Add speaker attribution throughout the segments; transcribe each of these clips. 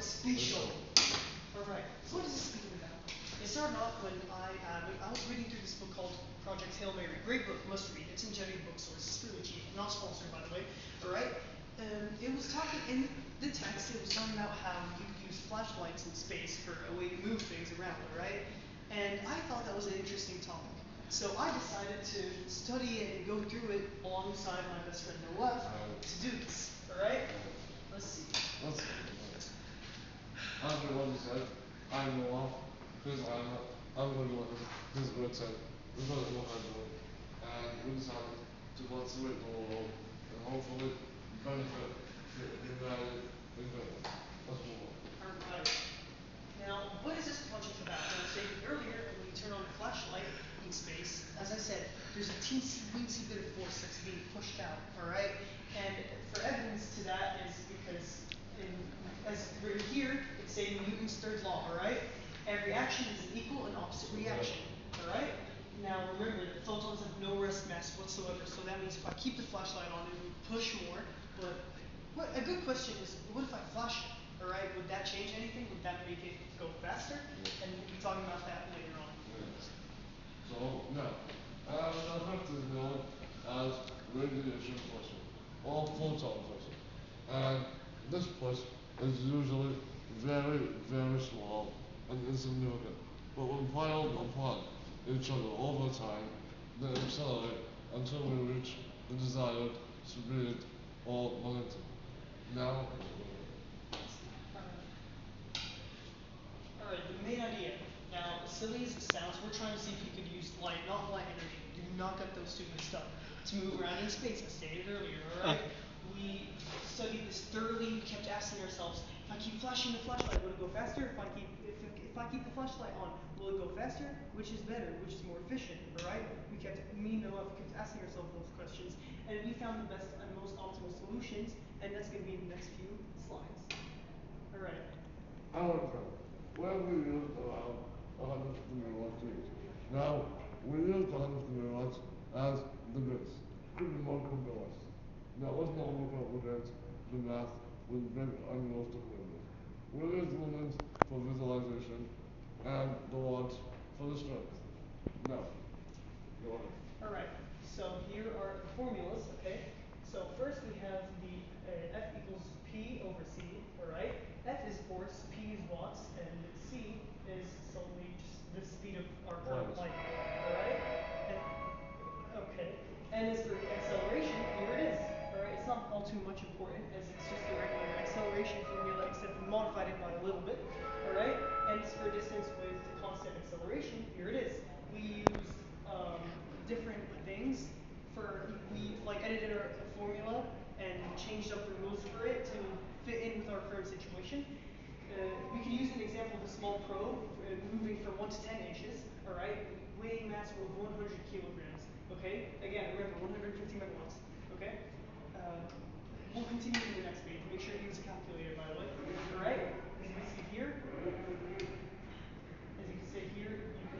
Speaker 1: spatial. Alright, so what is this speaking about? It started off when I was reading through this book called Project Hail Mary. Great book, must read. It's in Jetty Bookstores. It's really cheap. Not sponsored, by the way. Alright? It was talking, in the text, it was talking about how you could use flashlights in space for a way to move things around, alright? And I thought that was an interesting topic. So I decided to study it and go through it alongside my best friend Nawaf to do this. Alright? Let's see.
Speaker 2: As everyone said, I'm Nawaf, because I'm going to work this website, we've got to work on doing, and we decided to go through it all and hopefully benefit the United England. Let's move on.
Speaker 1: Alright. Now, what is this project about? I was saying earlier, when you turn on a flashlight in space, as I said, there's a teensy weensy bit of force that's being pushed out, alright? And for evidence to that is because as written here, it's saying Newton's third law, alright? Every action is an equal and opposite reaction, alright? Now remember that photons have no rest mass whatsoever, so that means if I keep the flashlight on, it will push more. But a good question is, what if I flash it? Alright, would that change anything? Would that make it go faster? And we'll be talking about that later on.
Speaker 2: So, now, the effect is known as radiation pressure, or photon pressure. And this pressure is usually very, very small and insignificant. But when piled upon each other over time, they accelerate until we reach the desired speed or momentum. Now,
Speaker 1: Alright, the main idea. Now, silly as it sounds, we're trying to see if you could use light, not light energy. Do not get those stupid stuff to move around in space, as stated earlier, alright? We studied this thoroughly, we kept asking ourselves, if I keep flashing the flashlight, will it go faster? If I keep the flashlight on, will it go faster? Which is better? Which is more efficient? Alright? Me and Noah kept asking ourselves those questions, and we found the best and most optimal solutions, and that's going to be in the next few slides. Alright.
Speaker 2: however, when we used around 100 milliwatts each. Now, we use 100 milliwatts as the base. Could be more, could be less. Now, let's not overcomplicate the math with big unrealistic numbers. We use lumens for visualization and the watts for the strength. Now, go ahead.
Speaker 1: Alright, so here are the formulas, okay? So first we have the F equals P over C, alright? F is force, P is watts, and C is solely just the speed of our current light, alright? Okay, and as for acceleration, here it is, alright? It's not all too much important, as it's just a regular acceleration formula, except we modified it by a little bit, alright? And as for distance with constant acceleration, here it is. We used different things we edited our formula and changed up the rules for it to fit in with our current situation. We can use an example of a small probe moving from 1 to 10 inches, alright, weighing mass of 100 kilograms, okay? Again, remember, 150 megawatts, okay? We'll continue to the next page. Make sure you use a calculator, by the way. Alright, as you can see here, you can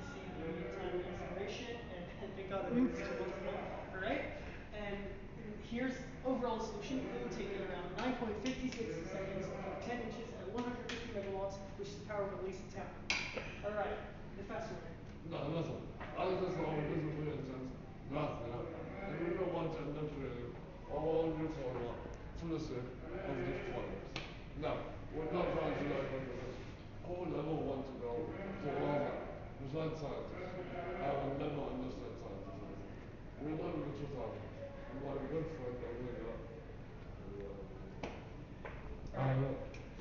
Speaker 1: see the time of acceleration, and thank God that was 2 months ago. Alright? And here's overall solution. It would take around 9.56 seconds for 10 inches at 150 megawatts, which is the power of at least a town. Alright, the faster way.
Speaker 2: No, nothing. I just thought this is really intense. Nothing. And we don't want to manipulate all your formula for the sake of this progress. Now, we're not trying to like this. I would never want to know